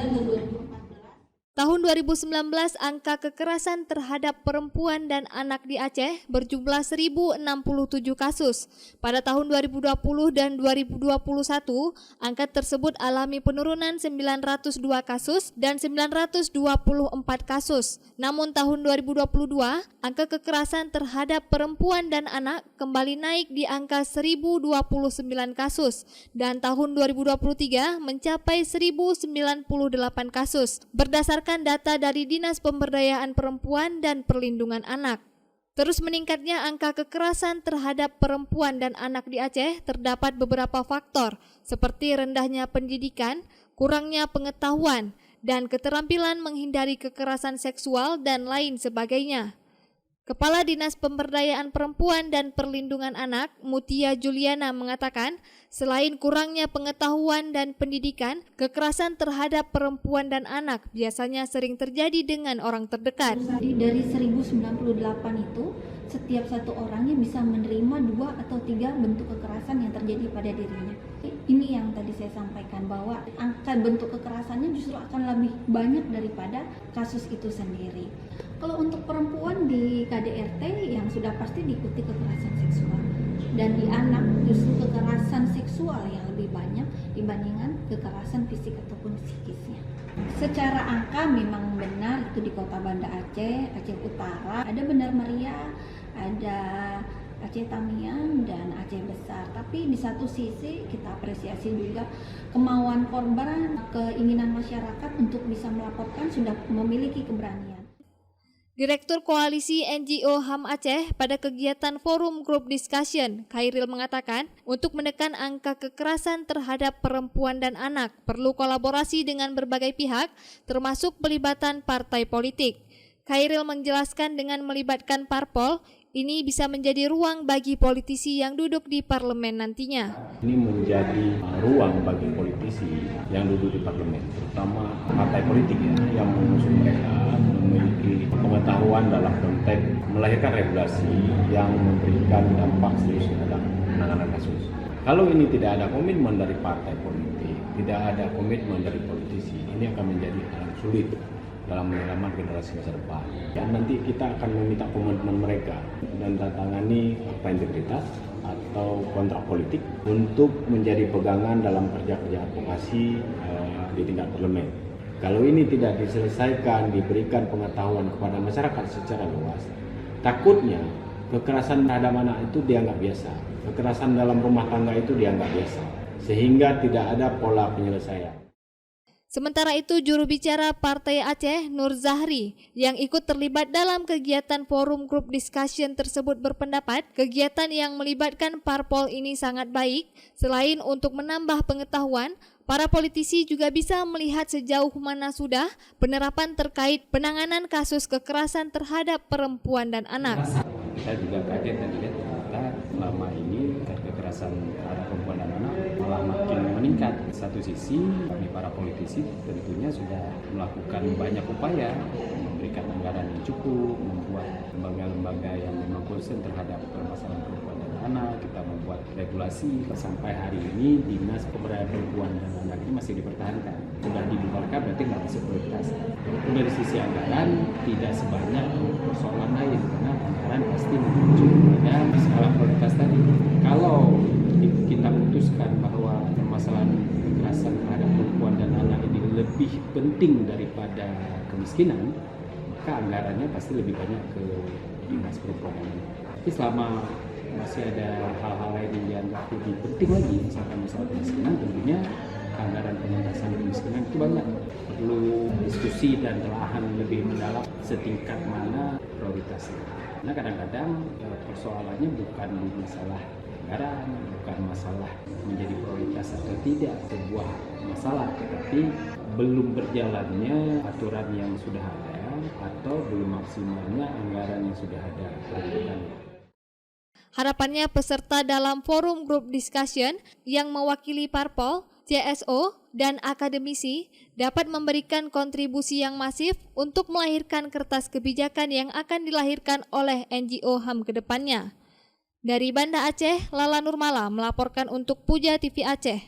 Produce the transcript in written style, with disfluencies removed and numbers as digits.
ke 2014. Tahun 2019, angka kekerasan terhadap perempuan dan anak di Aceh berjumlah 1.067 kasus. Pada tahun 2020 dan 2021, angka tersebut alami penurunan 902 kasus dan 924 kasus. Namun tahun 2022, angka kekerasan terhadap perempuan dan anak kembali naik di angka 1.029 kasus dan tahun 2023 mencapai 1.098 kasus. Berdasarkan data dari Dinas Pemberdayaan Perempuan dan Perlindungan Anak. Terus meningkatnya angka kekerasan terhadap perempuan dan anak di Aceh terdapat beberapa faktor seperti rendahnya pendidikan, kurangnya pengetahuan, dan keterampilan menghindari kekerasan seksual dan lain sebagainya. Kepala Dinas Pemberdayaan Perempuan dan Perlindungan Anak, Mutia Juliana mengatakan, selain kurangnya pengetahuan dan pendidikan, kekerasan terhadap perempuan dan anak biasanya sering terjadi dengan orang terdekat. Dari 1098 itu, setiap satu orangnya bisa menerima 2 atau 3 bentuk kekerasan yang terjadi pada dirinya. Ini yang tadi saya sampaikan bahwa angka bentuk kekerasannya justru akan lebih banyak daripada kasus itu sendiri. Kalau untuk perempuan di KDRT yang sudah pasti diikuti kekerasan seksual, dan di anak justru kekerasan seksual yang lebih banyak dibandingkan kekerasan fisik ataupun psikisnya. Secara angka memang benar itu di Kota Banda Aceh, Aceh Utara, ada Benar Meriah, ada Aceh Tamiang dan Aceh Besar. Tapi di satu sisi kita apresiasi juga kemauan korban, keinginan masyarakat untuk bisa melaporkan sudah memiliki keberanian. Direktur Koalisi NGO HAM Aceh pada kegiatan Forum Group Discussion, Khairil mengatakan, untuk menekan angka kekerasan terhadap perempuan dan anak, perlu kolaborasi dengan berbagai pihak, termasuk pelibatan partai politik. Khairil menjelaskan dengan melibatkan parpol, ini bisa menjadi ruang bagi politisi yang duduk di parlemen nantinya. Ini menjadi ruang bagi politisi yang duduk di parlemen, terutama partai politik yang mengusung mereka memiliki pengetahuan dalam konteks melahirkan regulasi yang memberikan dampak serius terhadap penanganan kasus. Kalau ini tidak ada komitmen dari partai politik, tidak ada komitmen dari politisi, ini akan menjadi hal sulit dalam menyelamatkan generasi masa depan. Dan nanti kita akan meminta komitmen mereka dan tangani integritas atau kontrak politik untuk menjadi pegangan dalam kerja-kerja advokasi di tingkat parlemen. Kalau ini tidak diselesaikan, diberikan pengetahuan kepada masyarakat secara luas, takutnya kekerasan terhadap anak itu dianggap biasa, kekerasan dalam rumah tangga itu dianggap biasa, sehingga tidak ada pola penyelesaian. Sementara itu, juru bicara Partai Aceh, Nur Zahri, yang ikut terlibat dalam kegiatan Forum Group Discussion tersebut berpendapat, kegiatan yang melibatkan parpol ini sangat baik. Selain untuk menambah pengetahuan, para politisi juga bisa melihat sejauh mana sudah penerapan terkait penanganan kasus kekerasan terhadap perempuan dan anak. Kita juga kaget dan lihat ternyata selama ini kekerasan terhadap perempuan dan anak malah makin meningkat. Satu sisi kami para politisi tentunya sudah melakukan banyak upaya memberikan anggaran yang cukup, membuat lembaga-lembaga yang memang concern terhadap permasalahan perempuan dan anak. Kita membuat regulasi sampai hari ini Dinas Pemberdayaan Perempuan dan Anak ini masih dipertahankan. Sudah dibubarkan berarti nggak masuk prioritas. Walaupun dari sisi anggaran tidak sebanyak persoalan lain karena anggaran pasti menuju pada skala prioritas tadi. Kalau kita putuskan bahwa permasalahan kekerasan terhadap perempuan dan anak ini lebih penting daripada kemiskinan, maka anggarannya pasti lebih banyak ke Dinas Perempuan dan Anak. Tapi selama masih ada hal-hal lain yang dianggap lebih penting lagi, misalkan masalah kemiskinan, tentunya anggaran pengentasan kemiskinan itu banyak. Perlu diskusi dan telahan lebih mendalam setingkat mana prioritasnya. Karena kadang-kadang persoalannya bukan masalah anggaran, bukan masalah menjadi prioritas atau tidak sebuah masalah, tetapi belum berjalannya aturan yang sudah ada atau belum maksimalnya anggaran yang sudah ada. Harapannya peserta dalam Forum Group Discussion yang mewakili parpol, CSO, dan akademisi dapat memberikan kontribusi yang masif untuk melahirkan kertas kebijakan yang akan dilahirkan oleh NGO HAM ke depannya. Dari Banda Aceh, Lala Nurmala melaporkan untuk Puja TV Aceh.